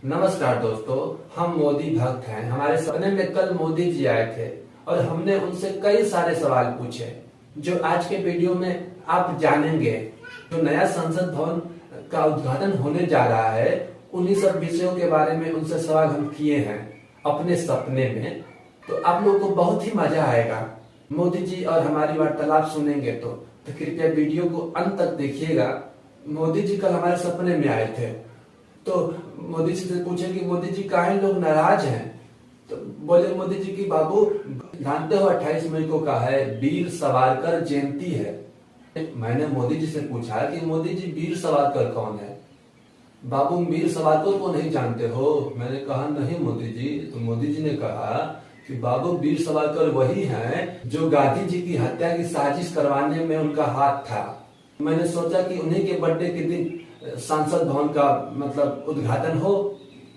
नमस्कार दोस्तों, हम मोदी भक्त हैं। हमारे सपने में कल मोदी जी आए थे और हमने उनसे कई सारे सवाल पूछे जो आज के वीडियो में आप जानेंगे। जो नया संसद भवन का उद्घाटन होने जा रहा है, उन्हीं सब विषयों के बारे में उनसे सवाल हम किए हैं अपने सपने में। तो आप लोगों को बहुत ही मजा आएगा मोदी जी और हमारी वार्तालाप सुनेंगे तो कृपया वीडियो को अंत तक देखिएगा। मोदी जी कल हमारे सपने में आए थे तो मोदी जी से पूछे कि मोदी जी काहे लोग नाराज हैं। तो बोले मोदी जी की बाबू जानते हो 28 मई को का है वीर सावरकर जयंती है। मैंने मोदी जी से पूछा कि मोदी जी वीर सावरकर कौन है। बाबू वीर सावरकर को नहीं जानते हो। मैंने कहा नहीं मोदी जी। तो मोदी जी ने कहा कि बाबू वीर सावरकर वही हैं जो गांधी जी की हत्या की साजिश करवाने में उनका हाथ था। मैंने सोचा कि उन्हीं के बर्थडे के दिन संसद भवन का मतलब उद्घाटन हो।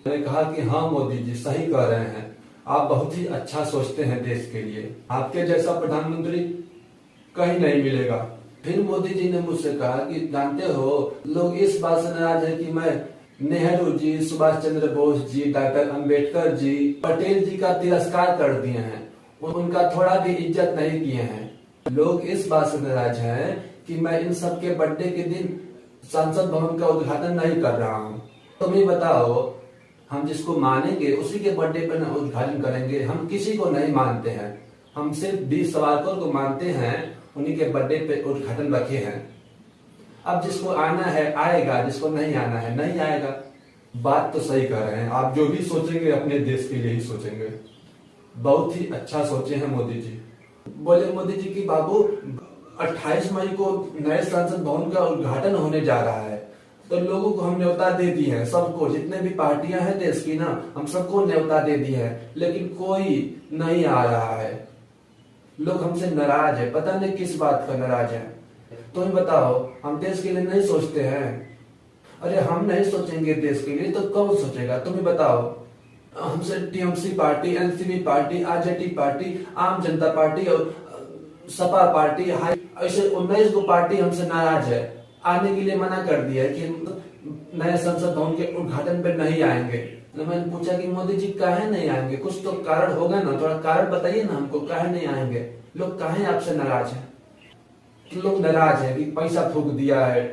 मैंने कहा कि हाँ मोदी जी सही कह रहे हैं, आप बहुत ही अच्छा सोचते हैं देश के लिए। आपके जैसा प्रधानमंत्री कहीं नहीं मिलेगा। फिर मोदी जी ने मुझसे कहा कि जानते हो लोग इस बात से नाराज है कि मैं नेहरू जी, सुभाष चंद्र बोस जी, डॉक्टर अंबेडकर जी, पटेल जी का तिरस्कार कर दिए हैं, उनका थोड़ा भी इज्जत नहीं किए हैं। लोग इस बात से नाराज हैं कि मैं इन सबके बर्थडे के दिन संसद भवन का उद्घाटन नहीं कर रहा हूँ। तुम ही बताओ, हम जिसको मानेंगे उसी के बर्थडे पर उद्घाटन करेंगे। हम किसी को नहीं मानते हैं, हम सिर्फ वीर सावरकर को मानते हैं, उन्हीं के बर्थडे पे उद्घाटन रखे हैं। अब जिसको आना है आएगा, जिसको नहीं आना है नहीं आएगा। बात तो सही कर रहे हैं आप। जो भी सोचेंगे अपने देश के लिए ही सोचेंगे। बहुत ही अच्छा सोचे हैं मोदी जी। बोले मोदी जी की बाबू 28 मई को नए संसद भवन का उद्घाटन होने जा रहा है तो लोगों को हम न्योता दे दी है। सबको, जितने भी पार्टियां हैं देश की ना, हम सबको न्योता दे दी है, लेकिन कोई नहीं आ रहा है। लोग हमसे नाराज है, पता नहीं किस बात का नाराज है। तुम बताओ, हम देश के लिए नहीं सोचते हैं? अरे हम नहीं सोचेंगे देश के लिए तो कौन सोचेगा? तुम्हें बताओ। हमसे TMC party, NCP party, RJD party, आम जनता पार्टी और सपा पार्टी, ऐसे 19 को पार्टी हमसे नाराज है, आने के लिए मना कर दिया है कि नए संसद भवन के उद्घाटन पे नहीं आएंगे। तो मैंने पूछा कि मोदी जी काहे नहीं आएंगे, कुछ तो कारण होगा ना, थोड़ा कारण बताइए ना हमको, काहे नहीं आएंगे? लोग काहे आपसे नाराज है? लोग नाराज है कि पैसा फूक दिया है,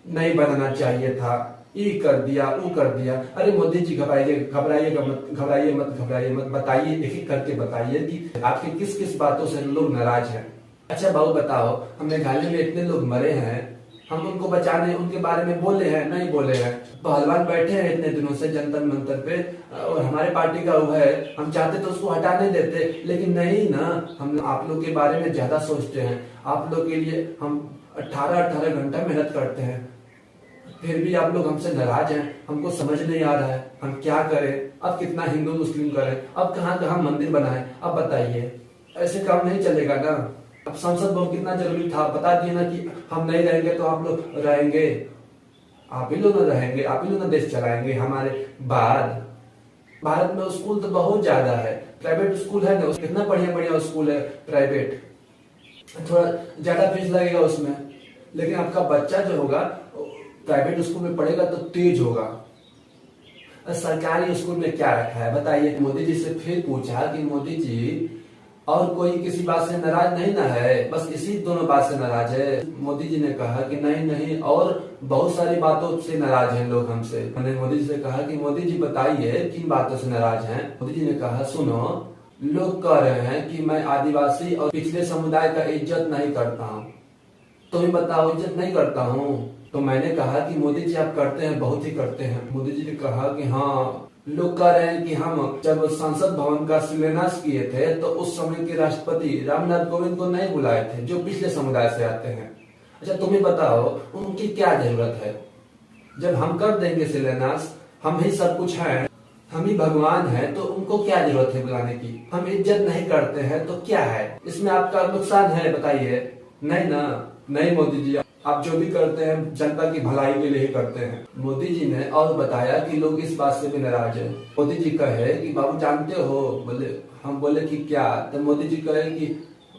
नहीं बनाना चाहिए था, ये कर दिया, वो कर दिया। अरे मोदी जी घबराइएगा मत, घबराइए मत, बताइए, एक एक करके बताइए कि आपके किस किस बातों से लोग नाराज हैं। अच्छा बाबू बताओ, हम मेघालय में इतने लोग मरे हैं, हम उनको बचाने उनके बारे में बोले हैं? नहीं बोले हैं। पहलवान बैठे हैं इतने दिनों से जंतर मंतर पे और हमारे पार्टी का वो है, हम चाहते तो उसको हटाने देते, लेकिन नहीं ना। हम आप लोग के बारे में ज्यादा सोचते हैं। आप लोग के लिए हम 18 घंटा मेहनत करते हैं, फिर भी आप लोग हमसे नाराज हैं। हमको समझ नहीं आ रहा है हम क्या करें। अब कितना हिंदू मुस्लिम करें, अब कहाँ कहाँ मंदिर बनाए, अब बताइए। ऐसे काम नहीं चलेगा ना। अब संसद भवन कितना जरूरी था, बता दिए ना कि हम नहीं रहेंगे तो आप लोग रहेंगे। आप ही लोग ना रहेंगे, आप ही लोग ना देश चलाएंगे हमारे बाद। भारत में स्कूल तो बहुत ज्यादा है, प्राइवेट स्कूल है ना, कितना बढ़िया स्कूल है प्राइवेट, थोड़ा ज्यादा फीस लगेगा उसमें, लेकिन आपका बच्चा जो होगा प्राइवेट स्कूल में पढ़ेगा तो तेज होगा। सरकारी स्कूल में क्या रखा है बताइए। मोदी जी से फिर पूछा कि मोदी जी और कोई किसी बात से नाराज नहीं ना है, बस इसी दोनों बात से नाराज है? मोदी जी ने कहा कि नहीं और बहुत सारी बातों से नाराज हैं लोग हमसे। मैंने मोदी जी से कहा कि मोदी जी बताइए किन बातों से नाराज हैं। मोदी जी ने कहा सुनो, लोग कह रहे हैं कि मैं आदिवासी और पिछड़े समुदाय का इज्जत नहीं करता हूँ। तुम्हें बताओ, इज्जत नहीं करता हूँ? तो मैंने कहा कि मोदी जी आप करते हैं, बहुत ही करते हैं। मोदी जी ने कहा कि हाँ, लोग कह रहे हैं कि हम जब संसद भवन का शिलान्यास किए थे तो उस समय के राष्ट्रपति रामनाथ कोविंद को नहीं बुलाए थे, जो पिछले समुदाय से आते हैं। अच्छा तुम्हें बताओ, उनकी क्या जरूरत है? जब हम कर देंगे शिलान्यास, हम ही सब कुछ है, हम ही भगवान है, तो उनको क्या जरूरत है बुलाने की? हम इज्जत नहीं करते हैं तो क्या है इसमें आपका नुकसान है बताइए? नहीं ना। नहीं मोदी जी, आप जो भी करते हैं जनता की भलाई के लिए ही करते हैं। मोदी जी ने और बताया कि लोग इस बात से भी नाराज है। मोदी जी कहे कि बाबू जानते हो, बोले हम बोले कि क्या? तो मोदी जी कहे कि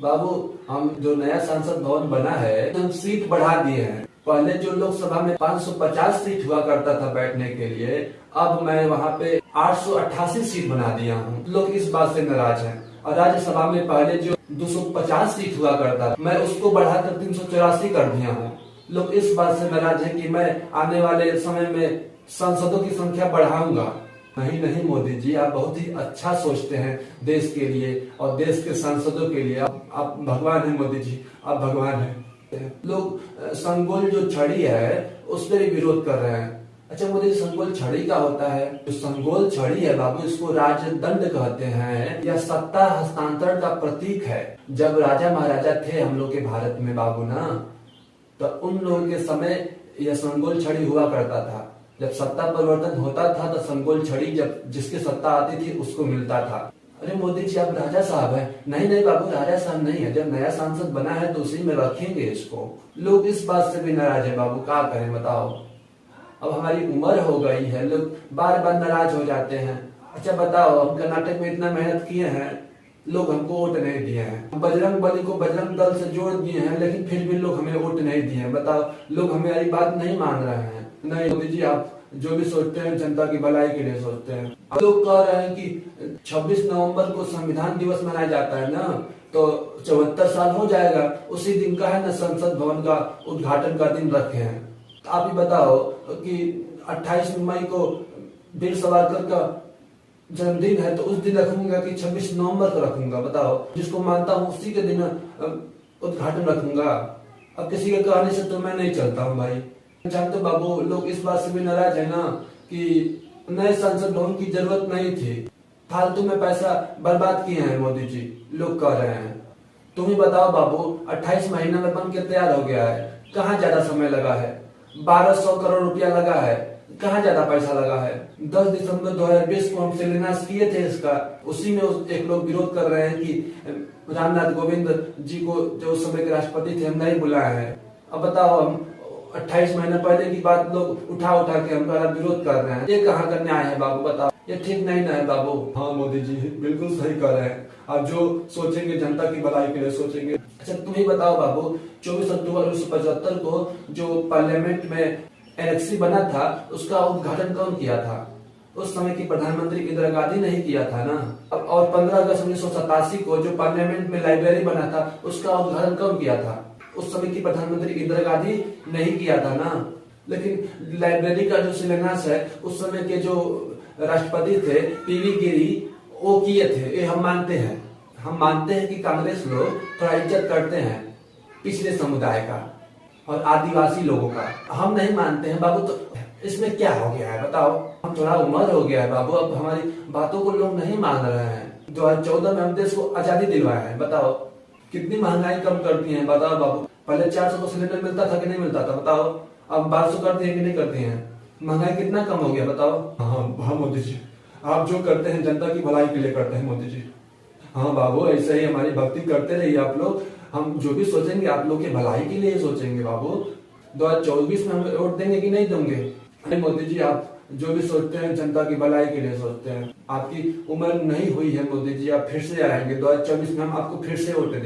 बाबू हम जो नया संसद भवन बना है, हम सीट बढ़ा दिए हैं। पहले जो लोकसभा में 550 सीट हुआ करता था बैठने के लिए, अब मैं वहाँ पे 888 सीट बना दिया हूँ। लोग इस बात से नाराज हैं। और राज्यसभा में पहले जो 250 सीट हुआ करता था, मैं उसको बढ़ाकर 384 कर दिया हूँ। लोग इस बात से नाराज हैं कि मैं आने वाले समय में सांसदों की संख्या बढ़ाऊंगा। नहीं नहीं मोदी जी, आप बहुत ही अच्छा सोचते हैं देश के लिए और देश के सांसदों के लिए। आप भगवान हैं मोदी जी, आप भगवान हैं। लोग संगोल जो छड़ी है उस पर भी विरोध कर रहे हैं। अच्छा मोदी जी, संगोल छड़ी का होता है? जो संगोल छड़ी है बाबू, इसको राजदंड कहते हैं। यह सत्ता हस्तांतरण का प्रतीक है। जब राजा महाराजा थे हम लोग के भारत में बाबू ना, तो उन लोगों के समय यह संगोल छड़ी हुआ करता था। जब सत्ता परिवर्तन होता था तो संगोल छड़ी जब जिसकी सत्ता आती थी उसको मिलता था। अरे मोदी जी, आप राजा साहब हैं? नहीं नहीं बाबू, राजा साहब नहीं है। जब नया सांसद बना है तो उसी में रखेंगे इसको। लोग इस बात से भी नाराज है बाबू, क्या करें बताओ। अब हमारी उम्र हो गई है, लोग बार बार नाराज हो जाते हैं। अच्छा बताओ, हम कर्नाटक में इतना मेहनत किए हैं, लोग हमको वोट नहीं दिए हैं। बजरंग बली को बजरंग दल से जोड़ दिए हैं, लेकिन फिर भी लोग हमें वोट नहीं दिए हैं। बताओ, लोग हमारी बात नहीं मान रहे हैं। नहीं मोदी जी, आप जो भी सोचते हैं जनता की भलाई के लिए सोचते हैं। लोग कह रहे हैं कि 26 नवंबर को संविधान दिवस मनाया जाता है ना, तो 74 साल हो जाएगा। उसी दिन का है ना संसद भवन का उद्घाटन का दिन रखे हैं। आप ही बताओ कि 28 मई को वीर सावरकर का जन्मदिन है, तो उस दिन रखूंगा कि 26 नवंबर को रखूंगा? बताओ, जिसको मानता हूँ उसी के दिन उद्घाटन रखूंगा। अब किसी के कहने से तो मैं नहीं चलता हूँ भाई। जानते हो बाबू, लोग इस बात से भी नाराज है ना कि नए संसद भवन की जरूरत नहीं थी, फालतू में पैसा बर्बाद किए हैं मोदी जी, लोग कह रहे हैं। तुम ही बताओ बाबू, 28 महीना में बन के तैयार हो गया है। कहाँ ज्यादा समय लगा है? 1200 करोड़ रुपया लगा है। कहाँ ज्यादा पैसा लगा है? 10 दिसंबर 2020 को हम शिलान्यास किए थे इसका। उसी में एक लोग विरोध कर रहे हैं कि रामनाथ कोविंद जी को जो उस समय के राष्ट्रपति थे हम नहीं बुलाए हैं। अब बताओ, हम 28 महीने पहले की बात लोग उठा के हमारा विरोध कर रहे हैं। ये कहाँ का न्याय है बाबू? बताओ, ये ठीक नहीं ना है बाबू। हाँ मोदी जी, बिल्कुल सही कह रहे हैं। आप जो सोचेंगे जनता की भलाई के लिए सोचेंगे। अच्छा तुम ही बताओ बाबू, 24 अक्टूबर 1975 को जो पार्लियामेंट में एनेक्सी बना था, उसका उद्घाटन कौन किया था? उस समय की प्रधानमंत्री इंदिरा गांधी नहीं किया था ना। और 15 अगस्त 1987 को जो पार्लियामेंट में लाइब्रेरी बना था, उसका उद्घाटन कौन किया था? उस समय की प्रधानमंत्री इंदिरा गांधी नहीं किया था ना। लेकिन लाइब्रेरी का जो शिलान्यास है उस समय के जो राष्ट्रपति थे पीवी गिरी, वो किए थे। ये हम मानते हैं। हम मानते हैं कि कांग्रेस लोग थोड़ा इज्जत करते हैं पिछले समुदाय का और आदिवासी लोगों का। हम नहीं मानते हैं बाबू। तो इसमें क्या हो गया है बताओ? हम थोड़ा उम्र हो गया है बाबू, अब हमारी बातों को लोग नहीं मान रहे हैं। 2014 में हम देश को आजादी दिलवाए हैं। बताओ कितनी महंगाई कम कर दी है? बताओ बाबू, पहले 400 का सिलेंडर मिलता था कि नहीं मिलता था? बताओ, अब 1200 करते हैं कि नहीं करते हैं? महंगाई कितना कम हो गया बताओ। हाँ मोदी जी, आप जो करते हैं जनता की भलाई के लिए करते हैं मोदी जी। हाँ बाबू, ऐसे ही हमारी भक्ति करते रहिए आप लोग। हम जो भी सोचेंगे आप लोग की भलाई के लिए सोचेंगे बाबू। 2024 में हमें वोट देंगे कि नहीं देंगे? अरे मोदी जी, आप जो भी सोचते हैं जनता की भलाई के लिए सोचते हैं। आपकी उम्र नहीं हुई है मोदी जी, आप फिर से आएंगे 2024 में, हम आपको फिर से वोट देंगे।